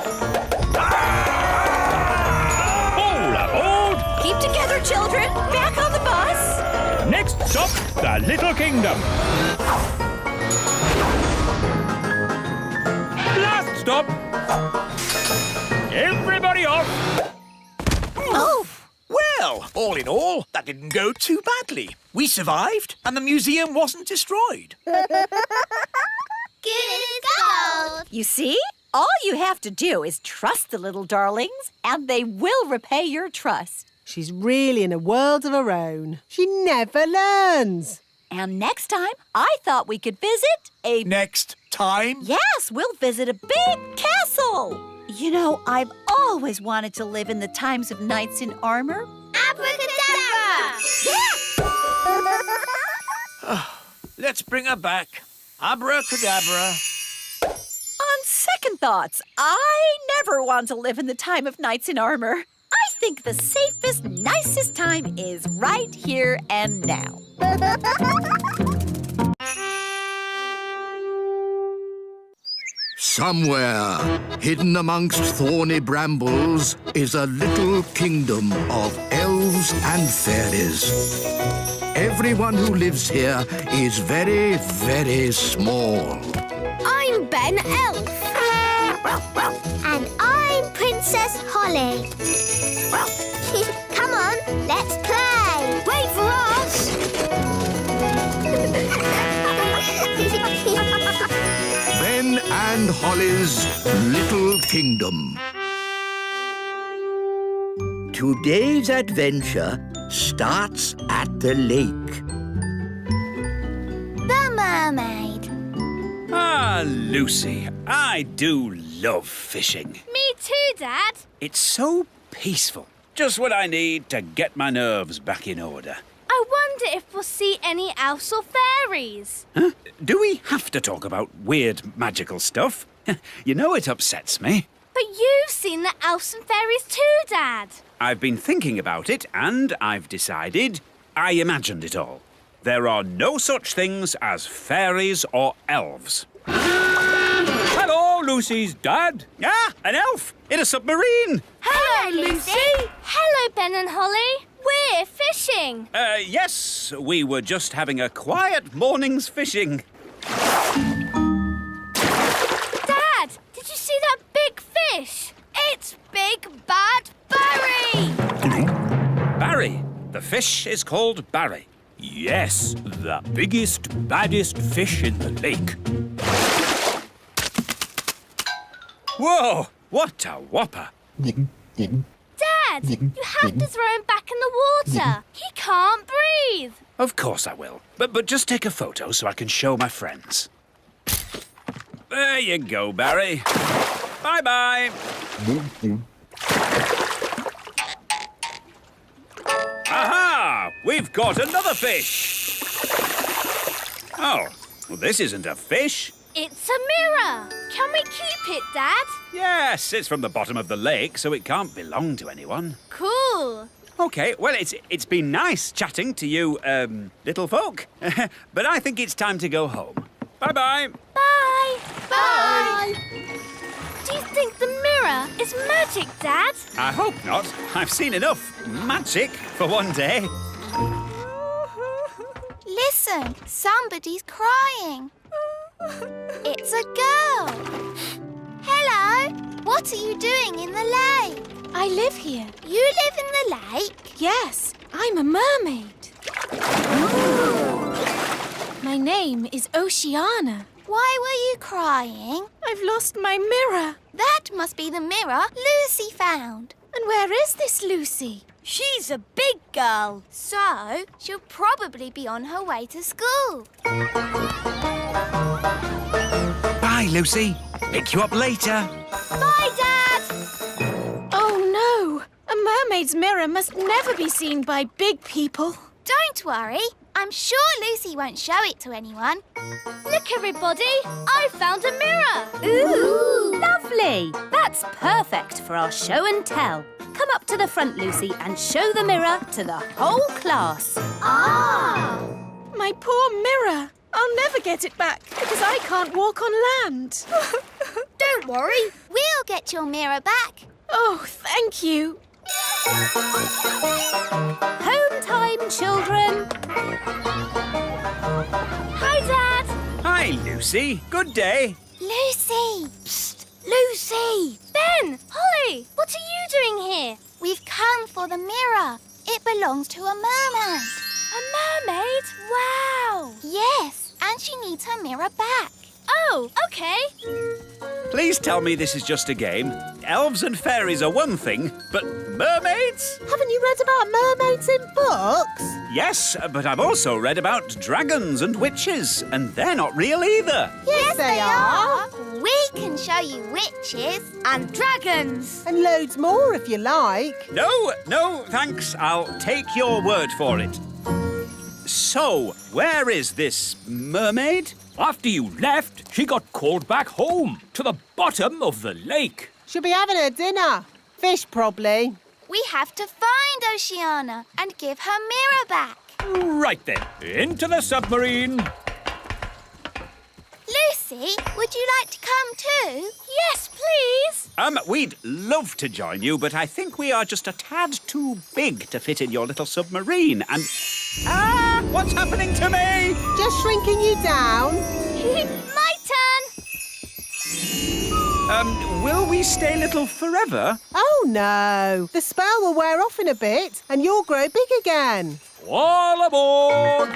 All aboard! Keep together, children. Back on the bus. Next stop, the Little Kingdom. Last stop. Everybody off. Oh. Well, all in all, that didn't go too badly. We survived, and the museum wasn't destroyed. Good as gold. You see? All you have to do is trust the little darlings, and they will repay your trust. She's really in a world of her own. She never learns. And next time, I thought we could visit a... Next time? Yes, we'll visit a big castle. You know, I've always wanted to live in the times of knights in armor. Abracadabra! Let's bring her back. Abracadabra. On second thoughts, I never want to live in the time of knights in armor. I think the safest, nicest time is right here and now. Somewhere, hidden amongst thorny brambles, is a little kingdom of elves and fairies. Everyone who lives here is very, very small. I'm Ben Elf. And I'm Princess Holly. Come on, let's play. Wait for us. Ben and Holly's Little Kingdom. Today's adventure starts at the lake. The mermaid. Ah, Lucy, I do love fishing. Me too, Dad. It's so peaceful. Just what I need to get my nerves back in order. I wonder if we'll see any elves or fairies. Huh? Do we have to talk about weird magical stuff? You know it upsets me. But you've seen the elves and fairies too, Dad. I've been thinking about it and I've decided I imagined it all. There are no such things as fairies or elves. Hello, Lucy's dad. Ah, an elf in a submarine. Hello, Lucy. Hello, Ben and Holly. We're fishing. Yes, we were just having a quiet morning's fishing. Dad, did you see that big fish? It's Big Bad Barry. Barry. The fish is called Barry. Yes, the biggest, baddest fish in the lake. Whoa, what a whopper. Dad, you have to throw him back in the water. He can't breathe. Of course I will. But just take a photo so I can show my friends. There you go, Barry. Bye-bye. Aha! We've got another fish. Oh, well, this isn't a fish. It's a mirror. Can we keep it, Dad? Yes, it's from the bottom of the lake, so it can't belong to anyone. Cool. OK, well, it's been nice chatting to you, little folk. But I think it's time to go home. Bye-bye. Bye. Bye. Do you think the mirror is magic, Dad? I hope not. I've seen enough magic for one day. Listen, somebody's crying. It's a girl. Hello, what are you doing in the lake? I live here. You live in the lake? Yes, I'm a mermaid. My name is Oceana. Why were you crying? I've lost my mirror. That must be the mirror Lucy found. And where is this Lucy? She's a big girl. So, she'll probably be on her way to school. Bye, Lucy. Pick you up later. Bye, Dad. Oh, no. A mermaid's mirror must never be seen by big people. Don't worry. I'm sure Lucy won't show it to anyone. Look, everybody. I found a mirror. Ooh, lovely. That's perfect for our show and tell. Come up to the front, Lucy, and show the mirror to the whole class. Ah! My poor mirror. I'll never get it back because I can't walk on land. Don't worry. We'll get your mirror back. Oh, thank you. Home time, children. Hi, Dad. Hi, Lucy. Good day. Lucy! Psst, Lucy. Ben, Holly, what are you doing here? We've come for the mirror. It belongs to a mermaid. A mermaid? Wow. Yes, and she needs her mirror back. Oh, OK. Please tell me this is just a game. Elves and fairies are one thing, but mermaids? Haven't you read about mermaids in books? Yes, but I've also read about dragons and witches, and they're not real either. Yes, they are. We can show you witches. And dragons. And loads more if you like. No, thanks. I'll take your word for it. So, where is this mermaid? After you left, she got called back home to the bottom of the lake. She'll be having her dinner. Fish, probably. We have to find Oceana and give her mirror back. Right then, into the submarine. Lucy, would you like to come too? Yes, please. We'd love to join you, but I think we are just a tad too big to fit in your little submarine, and... Ah! What's happening to me? Just shrinking you down. My turn. Will we stay little forever? Oh, no. The spell will wear off in a bit and you'll grow big again. All aboard!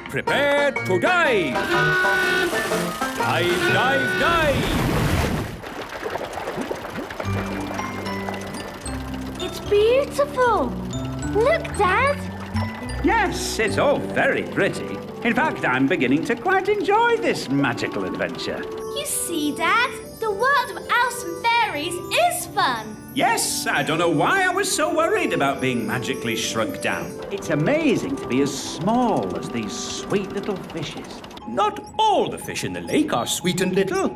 Prepare to dive! Dive, dive, dive! It's beautiful. Look, Dad. Yes, it's all very pretty. In fact, I'm beginning to quite enjoy this magical adventure. You see, Dad, the world of elves and fairies is fun. Yes, I don't know why I was so worried about being magically shrunk down. It's amazing to be as small as these sweet little fishes. Not all the fish in the lake are sweet and little.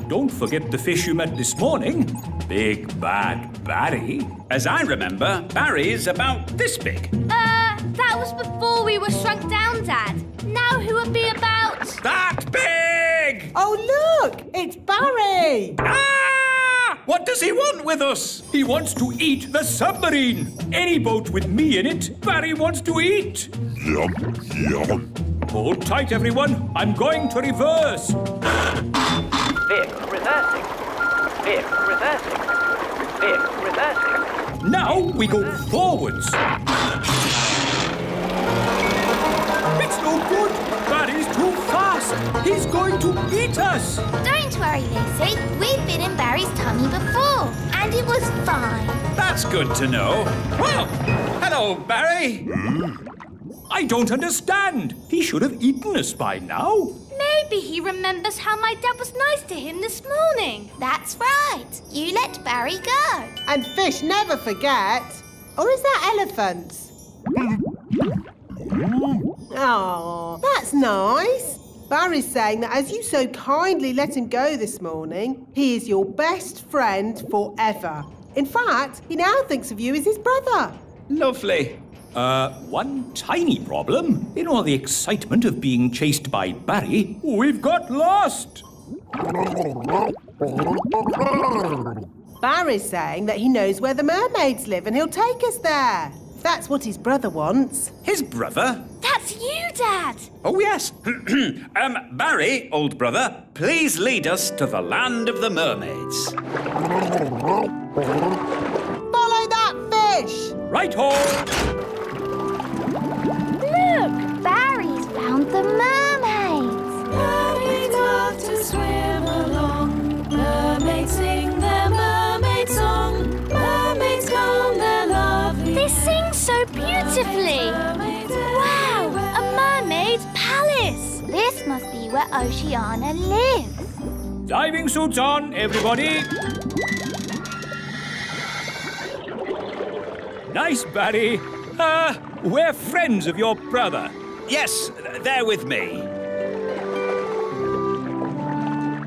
don't forget the fish you met this morning. Big Bad Barry. As I remember, Barry's about this big. That was before we were shrunk down, Dad. Now who would be about... That big! Oh, look! It's Barry! Ah! What does he want with us? He wants to eat the submarine. Any boat with me in it, Barry wants to eat. Yum, yum. Hold tight, everyone. I'm going to reverse. Vehicle reversing. Vehicle reversing. Vehicle reversing. Now we go forwards. It's no good. Barry's too fast. He's going to eat us. Don't worry, Lucy. We've been in Barry's tummy before, and it was fine. That's good to know. Well, hello, Barry. I don't understand. He should have eaten us by now. Maybe he remembers how my dad was nice to him this morning. That's right. You let Barry go. And fish never forget. Or is that elephants? Oh, that's nice. Barry's saying that as you so kindly let him go this morning, he is your best friend forever. In fact, he now thinks of you as his brother. Lovely. One tiny problem. In all the excitement of being chased by Barry, we've got lost. Barry's saying that he knows where the mermaids live and he'll take us there. That's what his brother wants. His brother? That's you, Dad. Oh, yes. Barry, old brother, please lead us to the land of the mermaids. Follow that fish! Right-ho! Look, Barry's found the mermaids. Mermaids love to swim along. Mermaids sing their mermaid song. Mermaids comb their lovely. They sing so beautifully. Wow, a mermaid's palace. This must be where Oceana lives. Diving suits on, everybody. Nice, Barry. We're friends of your brother. Yes, they're with me.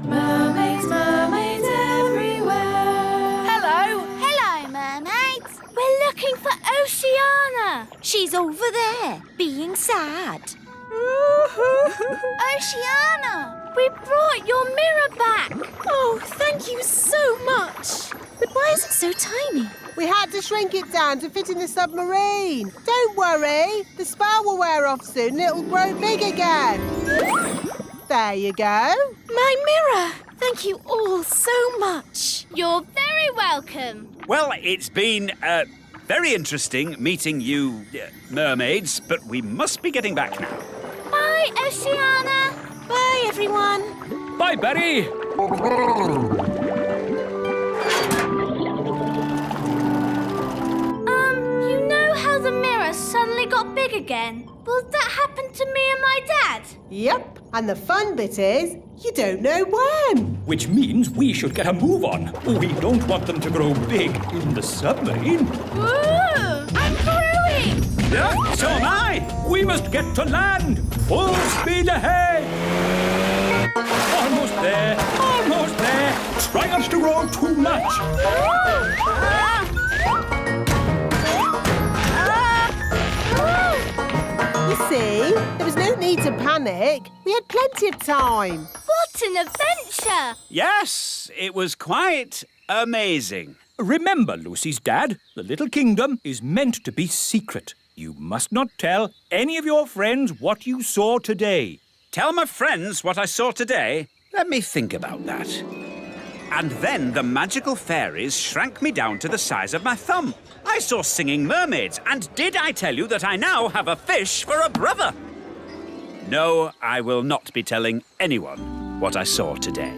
Mermaids, mermaids everywhere. Hello. Hello, mermaids. We're looking for Oceana. She's over there, being sad. Oceana, we brought your mirror back. Oh, thank you so much. But why is it so tiny? We had to shrink it down to fit in the submarine. Don't worry. The spell will wear off soon and it'll grow big again. There you go. My mirror. Thank you all so much. You're very welcome. Well, it's been very interesting meeting you, mermaids, but we must be getting back now. Bye, Oceana. Bye, everyone. Bye, Barry. You know how the mirror suddenly got big again? Will that happen to me and my dad? Yep. And the fun bit is, you don't know when. Which means we should get a move on. We don't want them to grow big in the submarine. Ooh, I'm growing. Yeah, so am I. We must get to land. Full speed ahead. Almost there. Almost there. Try not to grow too much. You see, there was no need to panic. We had plenty of time. What an adventure! Yes, it was quite amazing. Remember, Lucy's dad, the little kingdom is meant to be secret. You must not tell any of your friends what you saw today. Tell my friends what I saw today? Let me think about that. And then the magical fairies shrank me down to the size of my thumb. I saw singing mermaids, and did I tell you that I now have a fish for a brother? No, I will not be telling anyone what I saw today.